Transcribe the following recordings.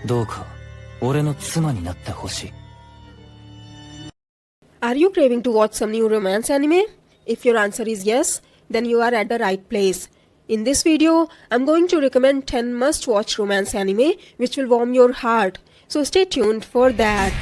どうか俺の妻になってほしい。 Are you craving to watch some new romance anime? If your answer is yes, then you are at the right place. In this video, I'm going to recommend 10 must-watch romance anime which will warm your heart. So stay tuned for that.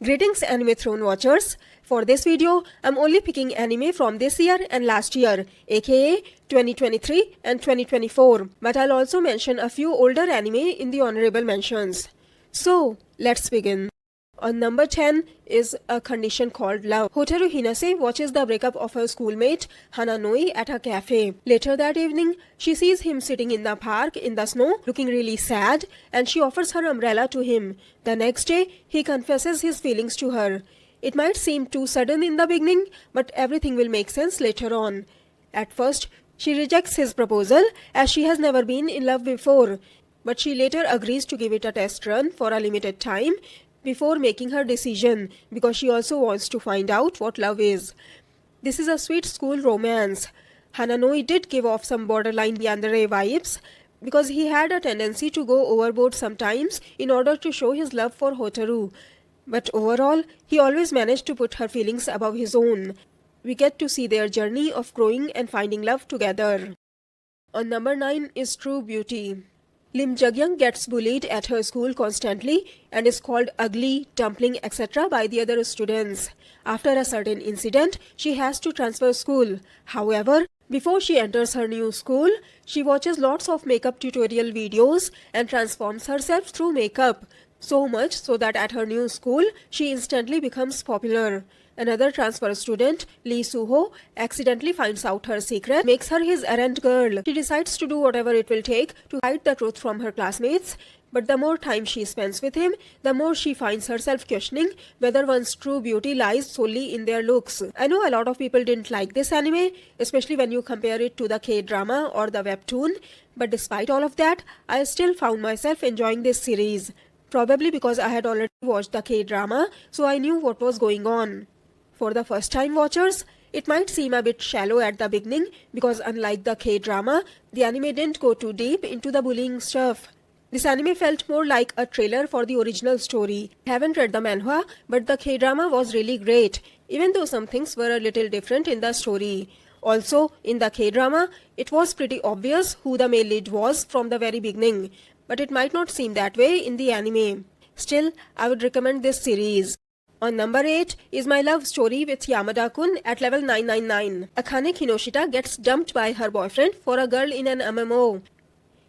Greetings Anime Throne watchers. For this video, I'm only picking anime from this year and last year, aka 2023 and 2024. But I'll also mention a few older anime in the honorable mentions. So, let's begin. On number 10 is A Condition Called Love. Hotaru Hinase watches the breakup of her schoolmate Hananoi at a cafe. Later that evening, she sees him sitting in the park in the snow, looking really sad, and she offers her umbrella to him. The next day, he confesses his feelings to her. It might seem too sudden in the beginning, but everything will make sense later on. At first, she rejects his proposal as she has never been in love before, but she later agrees to give it a test run for a limited time before making her decision, because she also wants to find out what love is. This is a sweet school romance. Hananoi did give off some borderline yandere vibes because he had a tendency to go overboard sometimes in order to show his love for Hotaru. But overall, he always managed to put her feelings above his own. We get to see their journey of growing and finding love together. On number 9 is True Beauty. Lim Jagyang gets bullied at her school constantly and is called ugly, dumpling, etc. by the other students. After a certain incident, she has to transfer school. However, before she enters her new school, she watches lots of makeup tutorial videos and transforms herself through makeup. So much so that at her new school, she instantly becomes popular. Another transfer student, Lee Suho, accidentally finds out her secret, makes her his errand girl. She decides to do whatever it will take to hide the truth from her classmates, but the more time she spends with him, the more she finds herself questioning whether one's true beauty lies solely in their looks. I know a lot of people didn't like this anime, especially when you compare it to the K-drama or the webtoon, but despite all of that, I still found myself enjoying this series. Probably because I had already watched the K-drama, so I knew what was going on. For the first-time watchers, it might seem a bit shallow at the beginning because unlike the K-drama, the anime didn't go too deep into the bullying stuff. This anime felt more like a trailer for the original story. I haven't read the manhwa, but the K-drama was really great, even though some things were a little different in the story. Also, in the K-drama, it was pretty obvious who the male lead was from the very beginning, but it might not seem that way in the anime. Still, I would recommend this series. On number 8 is My Love Story with Yamada-kun at level 999. Akane Kinoshita gets dumped by her boyfriend for a girl in an MMO.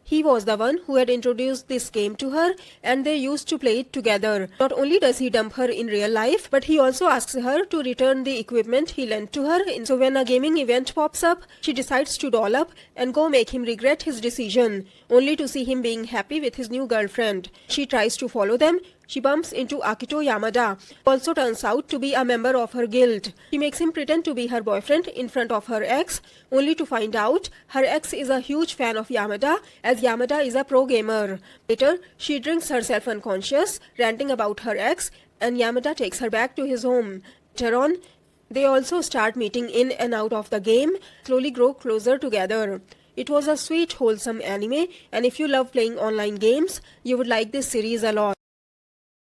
He was the one who had introduced this game to her and they used to play it together. Not only does he dump her in real life, but he also asks her to return the equipment he lent to her. So when a gaming event pops up, she decides to doll up and go make him regret his decision, only to see him being happy with his new girlfriend. She tries to follow them. She bumps into Akito Yamada, who also turns out to be a member of her guild. She makes him pretend to be her boyfriend in front of her ex, only to find out her ex is a huge fan of Yamada, as Yamada is a pro gamer. Later, she drinks herself unconscious, ranting about her ex, and Yamada takes her back to his home. Later on, they also start meeting in and out of the game, slowly grow closer together. It was a sweet, wholesome anime, and if you love playing online games, you would like this series a lot.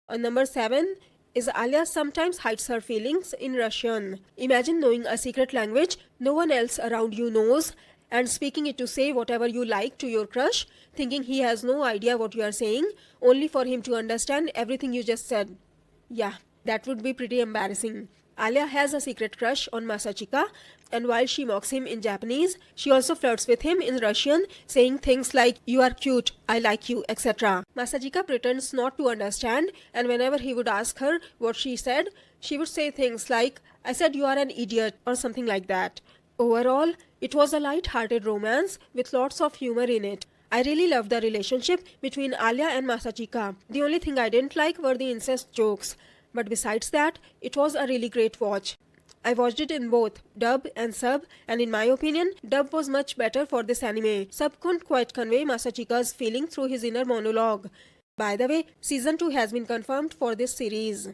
On number 7 is Alia Sometimes Hides Her Feelings in Russian. Imagine knowing a secret language no one else around you knows and speaking it to say whatever you like to your crush, thinking he has no idea what you are saying, only for him to understand everything you just said. Yeah, that would be pretty embarrassing. Alia has a secret crush on Masachika, and while she mocks him in Japanese, she also flirts with him in Russian, saying things like, "You are cute, I like you," etc. Masachika pretends not to understand, and whenever he would ask her what she said, she would say things like, "I said you are an idiot," or something like that. Overall, it was a light-hearted romance with lots of humor in it. I really loved the relationship between Alia and Masachika. The only thing I didn't like were the incest jokes. But besides that, it was a really great watch. I watched it in both dub and sub, and in my opinion, dub was much better for this anime. Sub couldn't quite convey Masachika's feeling through his inner monologue. By the way, season 2 has been confirmed for this series.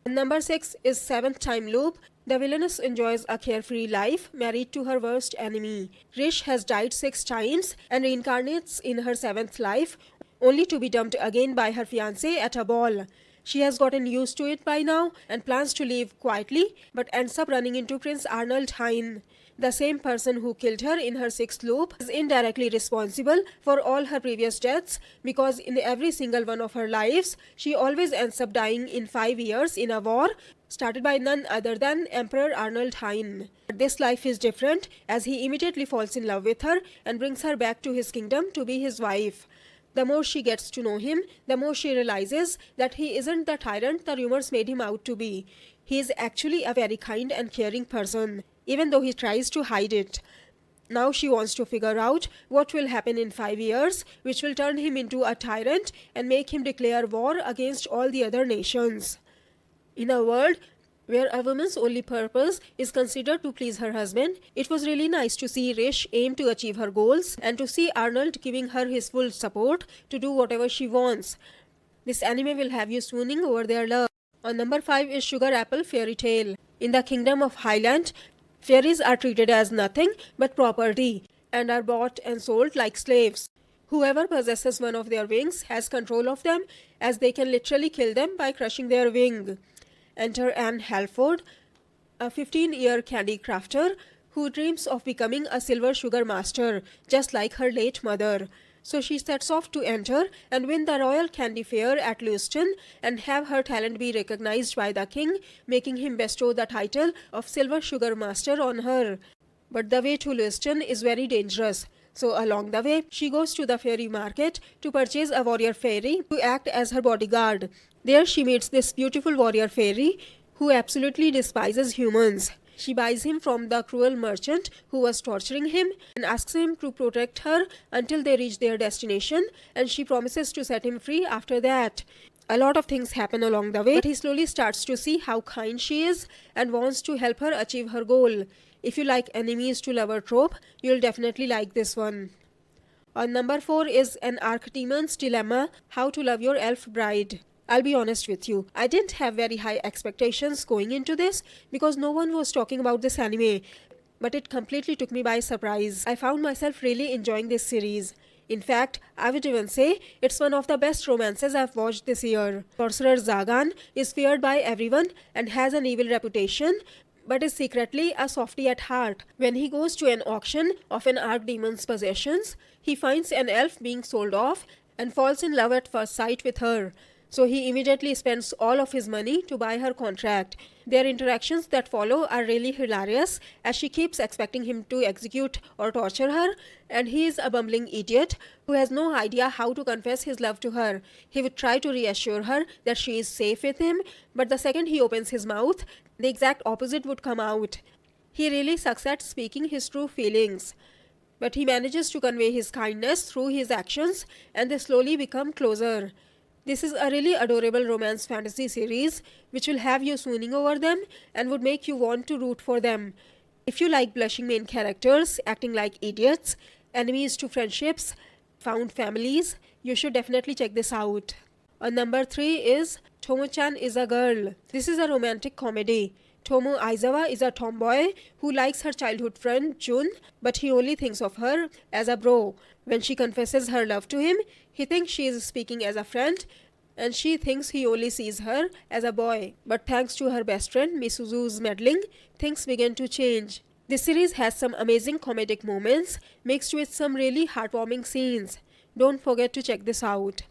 Number 6 is Seventh Time Loop. The villainess enjoys a carefree life, married to her worst enemy. Rish has died 6 times and reincarnates in her 7th life, only to be dumped again by her fiancé at a ball. She has gotten used to it by now and plans to leave quietly, but ends up running into Prince Arnold Hine. The same person who killed her in her 6th loop is indirectly responsible for all her previous deaths, because in every single one of her lives, she always ends up dying in 5 years in a war started by none other than Emperor Arnold Hine. But this life is different, as he immediately falls in love with her and brings her back to his kingdom to be his wife. The more she gets to know him, the more she realizes that he isn't the tyrant the rumors made him out to be. He is actually a very kind and caring person, even though he tries to hide it. Now she wants to figure out what will happen in 5 years, which will turn him into a tyrant and make him declare war against all the other nations. In a world where a woman's only purpose is considered to please her husband, it was really nice to see Rish aim to achieve her goals and to see Arnold giving her his full support to do whatever she wants. This anime will have you swooning over their love. On number 5 is Sugar Apple Fairy Tale. In the kingdom of Highland, fairies are treated as nothing but property and are bought and sold like slaves. Whoever possesses one of their wings has control of them, as they can literally kill them by crushing their wing. Enter Anne Halford, a 15-year candy crafter who dreams of becoming a silver sugar master, just like her late mother. So she sets off to enter and win the Royal Candy Fair at Lewiston and have her talent be recognized by the king, making him bestow the title of Silver Sugar Master on her. But the way to Lewiston is very dangerous. So along the way, she goes to the fairy market to purchase a warrior fairy to act as her bodyguard. There she meets this beautiful warrior fairy who absolutely despises humans. She buys him from the cruel merchant who was torturing him and asks him to protect her until they reach their destination, and she promises to set him free after that. A lot of things happen along the way, but he slowly starts to see how kind she is and wants to help her achieve her goal. If you like enemies to lover trope, you'll definitely like this one. On number 4 is An Archedemon's Dilemma, How to Love Your Elf Bride. I'll be honest with you, I didn't have very high expectations going into this because no one was talking about this anime, but it completely took me by surprise. I found myself really enjoying this series. In fact, I would even say it's one of the best romances I've watched this year. Sorcerer Zagan is feared by everyone and has an evil reputation, but is secretly a softie at heart. When he goes to an auction of an archdemon's possessions, he finds an elf being sold off and falls in love at first sight with her. So he immediately spends all of his money to buy her contract. Their interactions that follow are really hilarious, as she keeps expecting him to execute or torture her, and he is a bumbling idiot who has no idea how to confess his love to her. He would try to reassure her that she is safe with him, but the second he opens his mouth, the exact opposite would come out. He really sucks at speaking his true feelings. But he manages to convey his kindness through his actions, and they slowly become closer. This is a really adorable romance fantasy series which will have you swooning over them and would make you want to root for them. If you like blushing main characters acting like idiots, enemies to friendships, found families, you should definitely check this out. On number 3 is Tomo-chan is a Girl. This is a romantic comedy. Tomo Aizawa is a tomboy who likes her childhood friend Jun, but he only thinks of her as a bro. When she confesses her love to him, he thinks she is speaking as a friend, and she thinks he only sees her as a boy. But thanks to her best friend Misuzu's meddling, things begin to change. This series has some amazing comedic moments mixed with some really heartwarming scenes. Don't forget to check this out.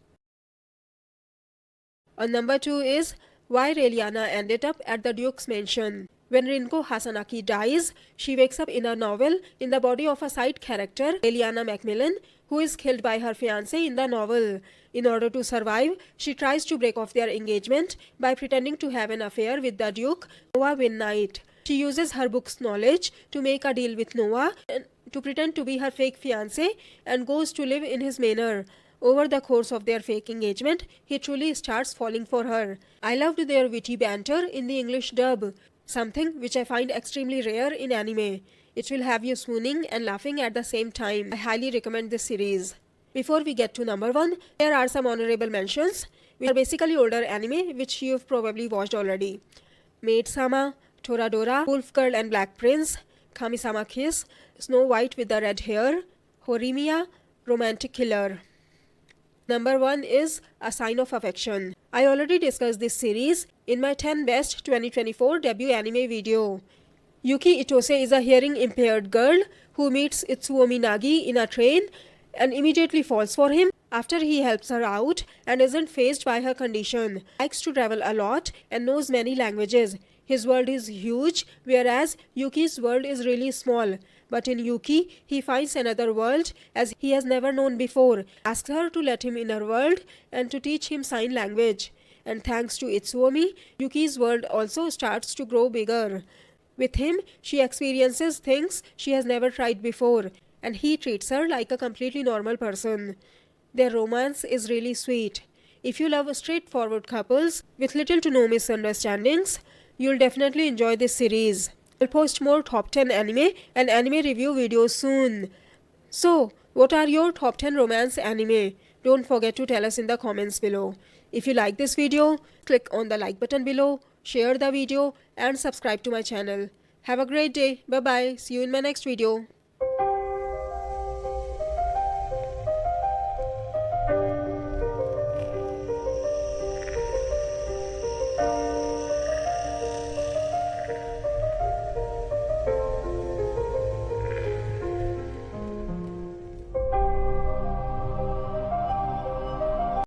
On number 2 is Why Reliana Ended Up at the Duke's Mansion. When Rinko Hasanaki dies, she wakes up in a novel in the body of a side character, Eliana Macmillan, who is killed by her fiancé in the novel. In order to survive, she tries to break off their engagement by pretending to have an affair with the Duke, Noah Wainwright. She uses her book's knowledge to make a deal with Noah and to pretend to be her fake fiancé and goes to live in his manor. Over the course of their fake engagement, he truly starts falling for her. I loved their witty banter in the English dub, something which I find extremely rare in anime. It will have you swooning and laughing at the same time. I highly recommend this series. Before we get to number 1, there are some honorable mentions, which are basically older anime which you've probably watched already. Maid-sama, Toradora, Wolf Girl and Black Prince, Kamisama Kiss, Snow White with the Red Hair, Horimiya, Romantic Killer. Number 1 is A Sign of Affection. I already discussed this series in my 10 Best 2024 debut anime video. Yuki Itose is a hearing impaired girl who meets Itsuomi Nagi in a train and immediately falls for him after he helps her out and isn't fazed by her condition. Likes to travel a lot and knows many languages. His world is huge, whereas Yuki's world is really small. But in Yuki, he finds another world as he has never known before, asks her to let him in her world and to teach him sign language. And thanks to Itsuomi, Yuki's world also starts to grow bigger. With him, she experiences things she has never tried before, and he treats her like a completely normal person. Their romance is really sweet. If you love straightforward couples with little to no misunderstandings, you'll definitely enjoy this series. I'll post more top 10 anime and anime review videos soon. So, what are your top 10 romance anime? Don't forget to tell us in the comments below. If you like this video, click on the like button below, share the video and subscribe to my channel. Have a great day. Bye bye. See you in my next video.